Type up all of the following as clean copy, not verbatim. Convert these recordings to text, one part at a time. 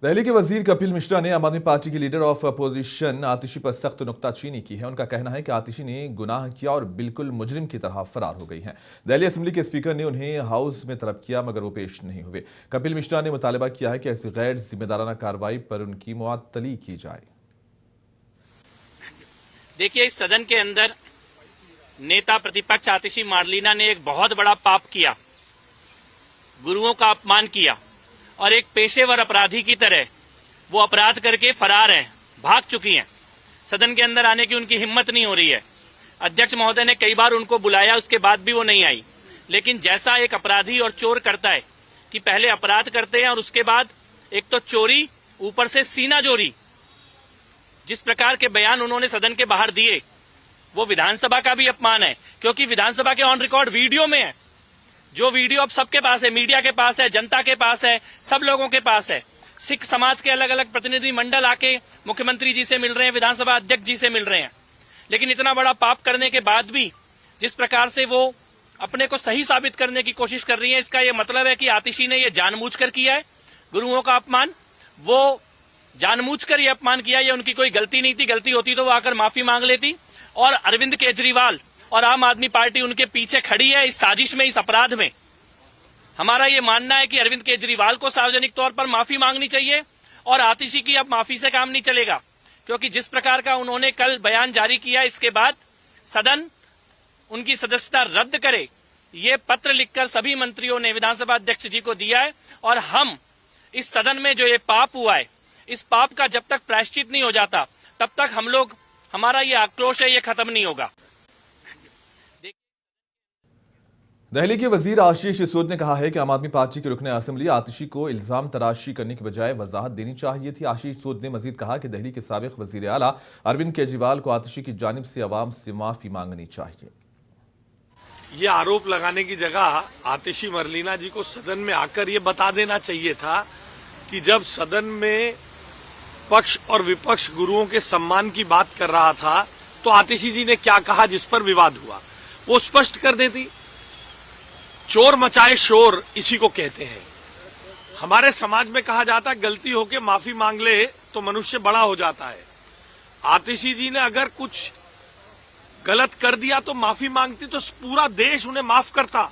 दिल्ली के वजीर कपिल मिश्रा ने आम आदमी पार्टी की लीडर ऑफ अपोजिशन आतिशी पर सख्त नुक्ताचीनी की है। उनका कहना है कि आतिशी ने गुनाह किया और बिल्कुल मुजरिम की तरह फरार हो गई हैं। दिल्ली असेंबली के स्पीकर ने उन्हें हाउस में तलब किया मगर वो पेश नहीं हुए। कपिल मिश्रा ने मुतालबा किया है कि ऐसी गैर जिम्मेदाराना कार्रवाई पर उनकी मुअत्तली की जाए। देखिए, इस सदन के अंदर नेता प्रतिपक्ष आतिशी मार्लिना ने एक बहुत बड़ा पाप किया, गुरुओं का अपमान किया और एक पेशेवर अपराधी की तरह वो अपराध करके फरार हैं, भाग चुकी हैं। सदन के अंदर आने की उनकी हिम्मत नहीं हो रही है। अध्यक्ष महोदय ने कई बार उनको बुलाया, उसके बाद भी वो नहीं आई। लेकिन जैसा एक अपराधी और चोर करता है कि पहले अपराध करते हैं और उसके बाद एक तो चोरी, ऊपर से सीना जोरी, जिस प्रकार के बयान उन्होंने सदन के बाहर दिए वो विधानसभा का भी अपमान है, क्योंकि विधानसभा के ऑन रिकॉर्ड वीडियो में है। जो वीडियो अब सबके पास है, मीडिया के पास है, जनता के पास है, सब लोगों के पास है। सिख समाज के अलग अलग प्रतिनिधि मंडल आके मुख्यमंत्री जी से मिल रहे हैं, विधानसभा अध्यक्ष जी से मिल रहे हैं। लेकिन इतना बड़ा पाप करने के बाद भी जिस प्रकार से वो अपने को सही साबित करने की कोशिश कर रही है, इसका ये मतलब है कि आतिशी ने ये जानबूझकर किया है गुरुओं का अपमान। वो जानबूझकर ये अपमान किया, ये उनकी कोई गलती नहीं थी। गलती होती तो वो आकर माफी मांग लेती। और अरविंद केजरीवाल और आम आदमी पार्टी उनके पीछे खड़ी है इस साजिश में, इस अपराध में। हमारा ये मानना है कि अरविंद केजरीवाल को सार्वजनिक तौर पर माफी मांगनी चाहिए और आतिशी की अब माफी से काम नहीं चलेगा, क्योंकि जिस प्रकार का उन्होंने कल बयान जारी किया, इसके बाद सदन उनकी सदस्यता रद्द करे, ये पत्र लिखकर सभी मंत्रियों ने विधानसभा अध्यक्ष जी को दिया है। और हम इस सदन में जो ये पाप हुआ है, इस पाप का जब तक प्रायश्चित नहीं हो जाता तब तक हम लोग, हमारा ये आक्रोश है, ये खत्म नहीं होगा। दिल्ली के वजीर आशीष सूद ने कहा है कि आम आदमी पार्टी के रुकन असेंबली आतिशी को इल्जाम तराशी करने के बजाय वजाहत देनी चाहिए थी। आशीष सूद ने मजीद कहा कि दिल्ली के साबिक वजीर आला अरविंद केजरीवाल को आतिशी की जानिब से अवाम से माफी मांगनी चाहिए। ये आरोप लगाने की जगह आतिशी मरलीना जी को सदन में आकर ये बता देना चाहिए था कि जब सदन में पक्ष और विपक्ष गुरुओं के सम्मान की बात कर रहा था तो आतिशी जी ने क्या कहा जिस पर विवाद हुआ, वो स्पष्ट कर देती। चोर मचाए शोर इसी को कहते हैं। हमारे समाज में कहा जाता है गलती होके माफी मांग ले तो मनुष्य बड़ा हो जाता है। आतिशी जी ने अगर कुछ गलत कर दिया तो माफी मांगती तो पूरा देश उन्हें माफ करता,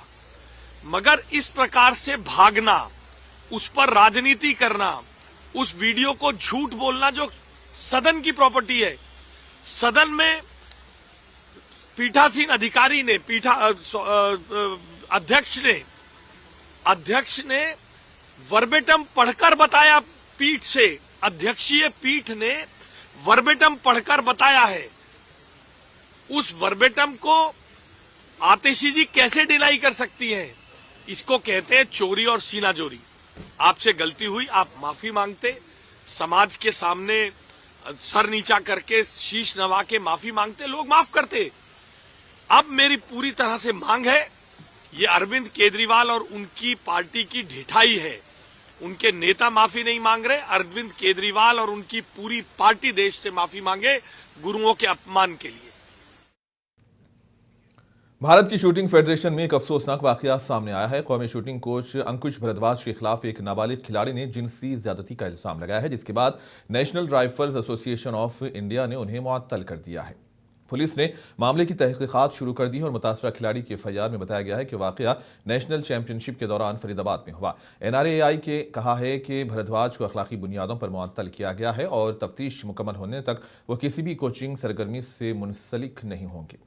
मगर इस प्रकार से भागना, उस पर राजनीति करना, उस वीडियो को झूठ बोलना जो सदन की प्रॉपर्टी है, सदन में पीठासीन अधिकारी ने अध्यक्ष ने वर्बेटम पढ़कर बताया पीठ से, अध्यक्षीय पीठ ने वर्बेटम पढ़कर बताया है। उस वर्बेटम को आतिशी जी कैसे डिनाई कर सकती हैं? इसको कहते हैं चोरी और सीनाजोरी। आपसे गलती हुई, आप माफी मांगते, समाज के सामने सर नीचा करके शीश नवा के माफी मांगते, लोग माफ करते। अब मेरी पूरी तरह से मांग है, ये अरविंद केजरीवाल और उनकी पार्टी की ढिठाई है। उनके नेता माफी नहीं मांग रहे, अरविंद केजरीवाल और उनकी पूरी पार्टी देश से माफी मांगे गुरुओं के अपमान के लिए। भारत की शूटिंग फेडरेशन में एक अफसोसनाक वाकया सामने आया है। कौमी शूटिंग कोच अंकुश भारद्वाज के खिलाफ एक नाबालिग खिलाड़ी ने जिनसी ज्यादती का इल्जाम लगाया है, जिसके बाद national rifles association of India ने उन्हें मुअत्तल कर दिया है। पुलिस ने मामले की तहकीकात शुरू कर दी है और मुतासरा खिलाड़ी के एफआईआर में बताया गया है कि वाकया नेशनल चैंपियनशिप के दौरान फरीदाबाद में हुआ। एनआरएआई के कहा है कि भारद्वाज को अखलाकी बुनियादों पर मुअत्तल किया गया है और तफ्तीश मुकम्मल होने तक वो किसी भी कोचिंग सरगर्मी से मुंसलिक नहीं होंगे।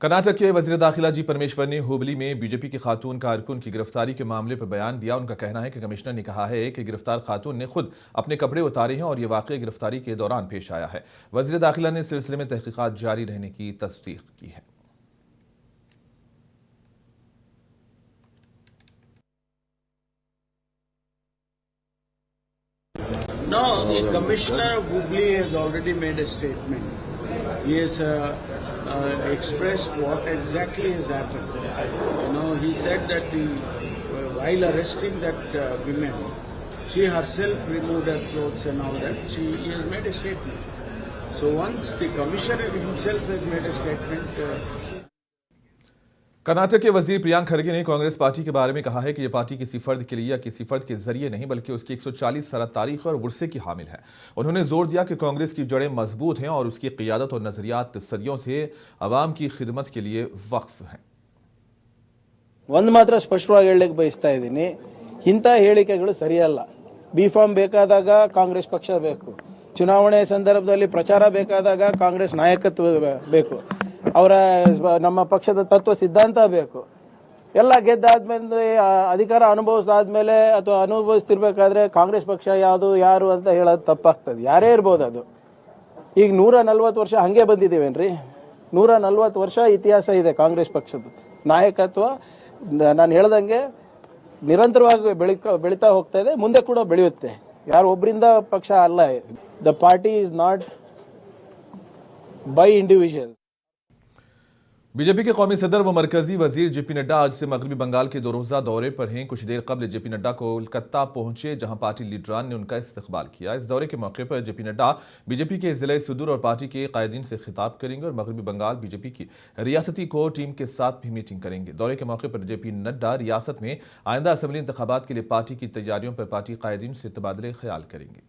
कर्नाटक के वजीर दाखिला जी परमेश्वर ने हुबली में बीजेपी की खातून कारकुन की गिरफ्तारी के मामले पर बयान दिया। उनका कहना है कि कमिश्नर ने कहा है कि गिरफ्तार खातून ने खुद अपने कपड़े उतारे हैं और यह वाकया गिरफ्तारी के दौरान पेश आया है। वजीर दाखिला ने इस सिलसिले में तहकीकात जारी रहने की तस्दीक की है। No, the commissioner of Hubli has already made a statement. He has expressed what exactly has happened. He said that while arresting that woman, she herself removed her clothes and all that. He has made a statement. So once the commissioner himself has made a statement. Karnataka के वजीर प्रियांक खरगे ने Congress party के बारे में कहा है कि यह पार्टी किसी फर्द के लिए या किसी फर्द के जरिए नहीं बल्कि उसकी 140 साल तारीख और विरसे की हामिल है। उन्होंने जोर दिया कि कांग्रेस की जड़ें मजबूत हैं और उसकी क़ियादत और नजरियात सदियों से अवाम की खिदमत के लिए वक्फ हैं। ಒಂದು ಮಾತ್ರ ಸ್ಪಷ್ಟವಾಗಿ ಹೇಳಲಿಕ್ಕೆ ಬಯಸ್ತಾ ಇದ್ದೀನಿ, ಇಂಥ ಹೇಳಿಕೆಗಳು ಸರಿಯಲ್ಲ. ಬಿ ಫಾರ್ಮ್ ಬೇಕಾದಾಗ ಕಾಂಗ್ರೆಸ್ ಪಕ್ಷ ಬೇಕು, ಚುನಾವಣೆ ಸಂದರ್ಭದಲ್ಲಿ ಪ್ರಚಾರ ಬೇಕಾದಾಗ ಕಾಂಗ್ರೆಸ್ ನಾಯಕತ್ವ ಬೇಕು, ಅವರ ನಮ್ಮ ಪಕ್ಷದ ತತ್ವ ಸಿದ್ಧಾಂತ ಬೇಕು. ಎಲ್ಲ ಗೆದ್ದಾದ್ಮೇಲೆ ಅಧಿಕಾರ ಅನುಭವಿಸಾದ್ಮೇಲೆ ಅಥವಾ ಅನುಭವಿಸ್ತಿರ್ಬೇಕಾದ್ರೆ ಕಾಂಗ್ರೆಸ್ ಪಕ್ಷ ಯಾರು ಅಂತ ಹೇಳೋದು ತಪ್ಪಾಗ್ತದೆ. ಯಾರೇ ಇರ್ಬೋದು ಅದು. ಈಗ 140 ವರ್ಷ ಹಂಗೆ ಬಂದಿದ್ದೀವೇನ್ರಿ? 140 ವರ್ಷ ಇತಿಹಾಸ ಇದೆ ಕಾಂಗ್ರೆಸ್ ಪಕ್ಷದ ನಾಯಕತ್ವ. ನಾನು ಹೇಳ್ದಂಗೆ ನಿರಂತರವಾಗಿ ಬೆಳೀತಾ ಹೋಗ್ತಾ ಇದೆ, ಮುಂದೆ ಕೂಡ ಬೆಳೆಯುತ್ತೆ. ಯಾರು ಒಬ್ಬರಿಂದ ಪಕ್ಷ ಅಲ್ಲ. The party is not by individual. BJP के कौमी सदर व मरकजी वजीर जेपी नड्डा आज से मगरबी बंगाल के 2 रोजा दौरे पर हैं। कुछ देर कबल जेपी नड्डा कोलकाता पहुंचे, जहां पार्टी लीडरान ने उनका इस्तकबाल किया। इस दौरे के मौके पर जेपी नड्डा बीजेपी के जिले सुदूर और पार्टी के कायदीन से खिताब करेंगे और मगरबी बंगाल बीजेपी की रियासती कोर टीम के साथ भी मीटिंग करेंगे। दौरे के मौके पर जेपी नड्डा रियासत में आइंदा असम्बली इंतखाबात के लिए पार्टी की तैयारियों पर पार्टी कायदीन से तबादले ख्याल करेंगे।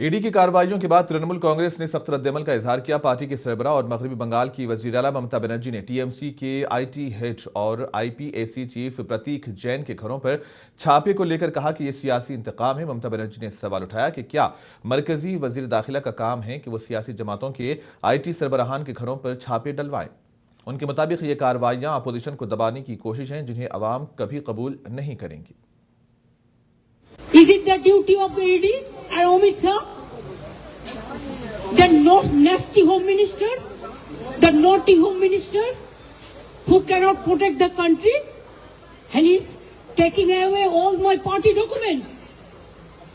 ईडी की कार्रवाइयों के बाद तृणमूल कांग्रेस ने सख्त रद्देमल का इजहार किया। पार्टी के सरबराह और मगरबी बंगाल की वजीर आला ममता बनर्जी ने टीएमसी के आईटी हेड और आईपीएसी चीफ प्रतीक जैन के घरों पर छापे को लेकर कहा कि यह सियासी इंतकाम है। ममता बनर्जी ने सवाल उठाया कि क्या मरकजी वजीर दाखिला का काम है कि वो सियासी जमातों के आईटी सरबराहान के घरों पर छापे डलवाएं। उनके मुताबिक ये कार्रवाइयां अपोजिशन को दबाने की कोशिश हैं, जिन्हें अवाम कभी कबूल नहीं करेंगी। Is it the duty of the ED and Amit Shah, the nasty home minister, the naughty home minister, who cannot protect the country, and is taking away all my party documents?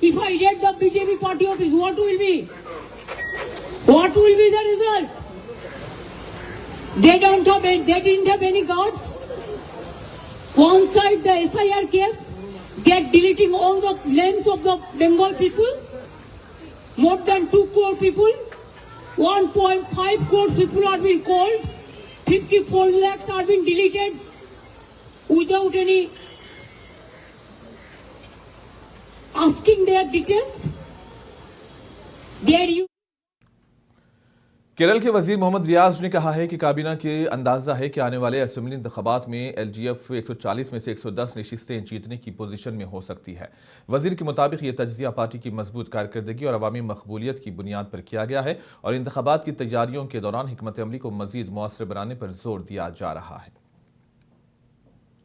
If I raid the BJP party office, what will be? What will be the result? They didn't have any guards. One side the SIR case. They are deleting all the names of the Bengal people. More than 2 crore people. 1.5 crore people are being called. 54 lakhs are being deleted without any asking their details. There you. Kerala के वजीर मोहम्मद रियाज ने कहा है कि काबीना के अंदाजा है कि आने वाले असेंबली इंतखाबात में एलजीएफ 140 में से 110 नशिस्तें जीतने की पोजीशन में हो सकती है। वजीर के मुताबिक ये तज्जिया पार्टी की मजबूत कारकर्दगी और अवामी मकबूलियत की बुनियाद पर किया गया है और इंतखाबात की तैयारियों के दौरान हिकमत अमली को मजीद मौसर बनाने पर जोर दिया जा रहा है।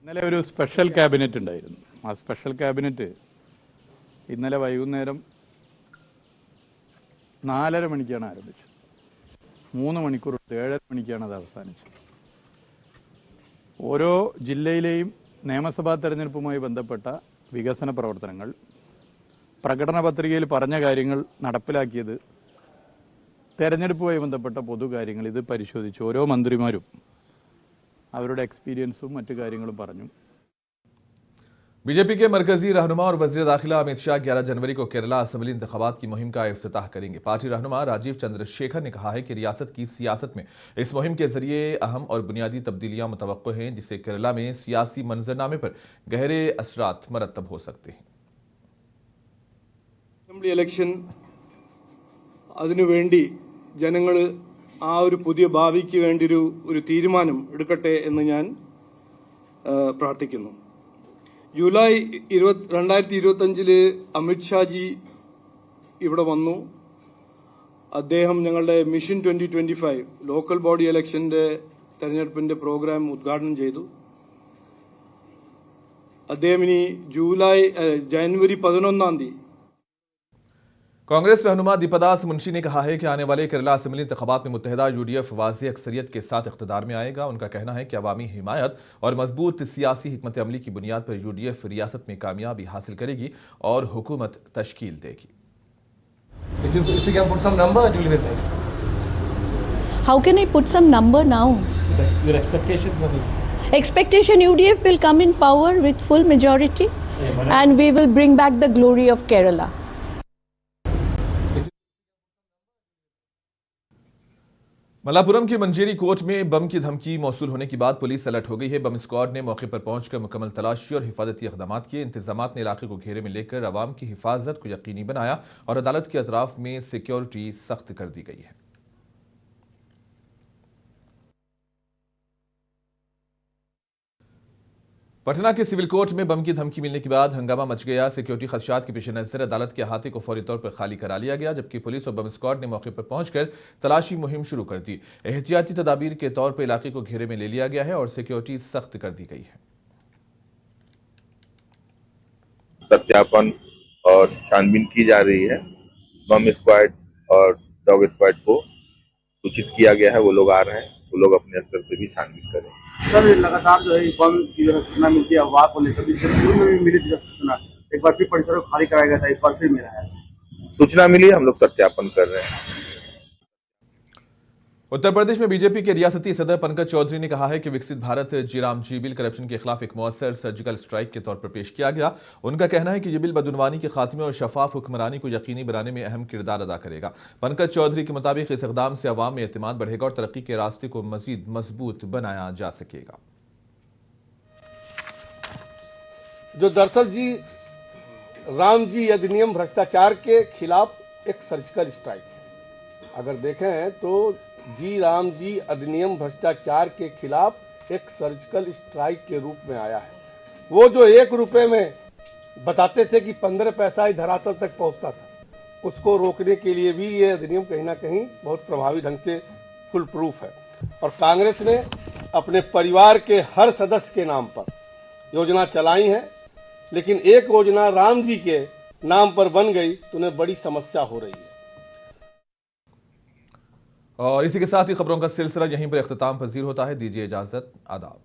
ഇന്നലെ ഒരു സ്പെഷ്യൽ ക്യാബിനറ്റ് ഉണ്ടായിരുന്നു. ആ സ്പെഷ്യൽ ക്യാബിനറ്റ് ഇന്നലെ വൈകുന്നേരം 4:30 മണിക്കാണ് ആരംഭിച്ചത്. 3 മണിക്കൂർ 7:30 മണിക്കാണ് അത് അവസാനിച്ചത്. ഓരോ ജില്ലയിലെയും നിയമസഭാ തെരഞ്ഞെടുപ്പുമായി ബന്ധപ്പെട്ട വികസന പ്രവർത്തനങ്ങൾ, പ്രകടന പത്രികയിൽ പറഞ്ഞ കാര്യങ്ങൾ നടപ്പിലാക്കിയത്, തെരഞ്ഞെടുപ്പുമായി ബന്ധപ്പെട്ട പൊതുകാര്യങ്ങൾ ഇത് പരിശോധിച്ച് ഓരോ മന്ത്രിമാരും അവരുടെ എക്സ്പീരിയൻസും മറ്റു കാര്യങ്ങളും പറഞ്ഞു. बीजेपी के मरकजी रहनुमा और वजीर दाखिला अमित शाह 11 जनवरी को केरला असेंबली इंतखाबात की मुहिम का इफ्तिताह करेंगे। पार्टी रहनुमा राजीव चंद्रशेखर ने कहा है कि रियासत की सियासत में इस मुहिम के जरिए अहम और बुनियादी तब्दीलियां मुतवक्को हैं, जिससे केरला में सियासी मंजरनामे पर गहरे असरात मरतब हो सकते हैं। അസംബ്ലി ഇലക്ഷൻ അതിനുവേണ്ടി ജനങ്ങൾ ആ ഒരു പുതിയ ഭാവിക്ക് വേണ്ടി ഒരു തീരുമാനം എടുക്കട്ടെ എന്ന് ഞാൻ പ്രാർത്ഥിക്കുന്നു. ജൂലൈ 2025 അമിത്ഷാജി ഇവിടെ വന്നു. അദ്ദേഹം ഞങ്ങളുടെ മിഷൻ 2025 ലോക്കൽ ബോഡി ഇലക്ഷന്റെ തെരഞ്ഞെടുപ്പിന്റെ പ്രോഗ്രാം ഉദ്ഘാടനം ചെയ്തു. അദ്ദേഹം ഇനി ജനുവരി 11 തീയതി कांग्रेस रहनुमा दीपदास मुंशी ने कहा है कि आने वाले केरला असेंबली इंतखाबात में मुत्तहिदा यूडीएफ वाज़ेह अक्सरियत के साथ इख्तिदार में आएगा। उनका कहना है कि अवामी हिमायत और मजबूत सियासी हिकमत अमली की बुनियाद पर यूडीएफ रियासत में कामयाबी हासिल करेगी और हुकूमत तश्कील देगी। If you can put some number, it will be nice. How can I put some number now? Your expectations are Expectation UDF will come in power with full majority and we will bring back the glory of Kerala. Malappuram की Manjeri court में बम की धमकी मौसूल होने के बाद police alert हो गई है। बम स्क्वाड ने मौके पर पहुंचकर मुकम्मल तलाशी और हिफाजती इकदाम किए। इंतजामात ने इलाके को घेरे में लेकर अवाम की हिफाजत को यकीनी बनाया और अदालत के अतराफ में सिक्योरिटी सख्त कर दी गई है। पटना के सिविल कोर्ट में बम की धमकी मिलने के बाद हंगामा मच गया। सिक्योरिटी खदशात के पेश नजर अदालत के अहाते को फौरी तौर पर खाली करा लिया गया, जबकि पुलिस और बम स्क्वाड ने मौके पर पहुंचकर तलाशी मुहिम शुरू कर दी। एहतियाती तदाबीर के तौर पर इलाके को घेरे में ले लिया गया है और सिक्योरिटी सख्त कर दी गई है। सत्यापन और छानबीन की जा रही है। बम स्क्वाड और डॉग स्क्वाड को सूचित किया गया है, वो लोग आ रहे हैं, वो लोग अपने स्तर से भी छानबीन करें। सर लगातार जो है बम की सूचना मिलती है अफवाह को लेकर, पूर्व में भी मिली थी सूचना, एक बार फिर परिसर को खाली कराया गया था, इस बार फिर मिला है सूचना मिली, हम लोग सत्यापन कर रहे हैं। उत्तर प्रदेश में बीजेपी के रियासती सदर पंकज चौधरी ने कहा है कि विकसित भारत जी बिल करप्शन के खिलाफ एक मौसर सर्जिकल स्ट्राइक के तौर पर पेश किया गया। उनका कहना है कि ये बिल बदउनवानी के खात्मे और शफाफ हुक्मरानी को यकीनी बनाने में अहम किरदार अदा करेगा। पंकज चौधरी के मुताबिक इस इक़दाम से अवाम में एतमाद बढ़ेगा और तरक्की के रास्ते को मजीद मजबूत बनाया जा सकेगा। जो दरअसल जी राम जी अधिनियम भ्रष्टाचार के खिलाफ एक सर्जिकल स्ट्राइक है। अगर देखें तो जी राम जी अधिनियम भ्रष्टाचार के खिलाफ एक सर्जिकल स्ट्राइक के रूप में आया है। वो जो 1 रुपए में बताते थे कि 15 पैसा ही धरातल तक पहुंचता था, उसको रोकने के लिए भी ये अधिनियम कहीं ना कहीं बहुत प्रभावी ढंग से फुल प्रूफ है। और कांग्रेस ने अपने परिवार के हर सदस्य के नाम पर योजना चलाई है, लेकिन एक योजना राम जी के नाम पर बन गई तो उन्हें बड़ी समस्या हो रही है। और इसी के साथ ही खबरों का सिलसिला यहीं पर इख्तिताम पजीर होता है। दीजिए इजाजत, आदाब।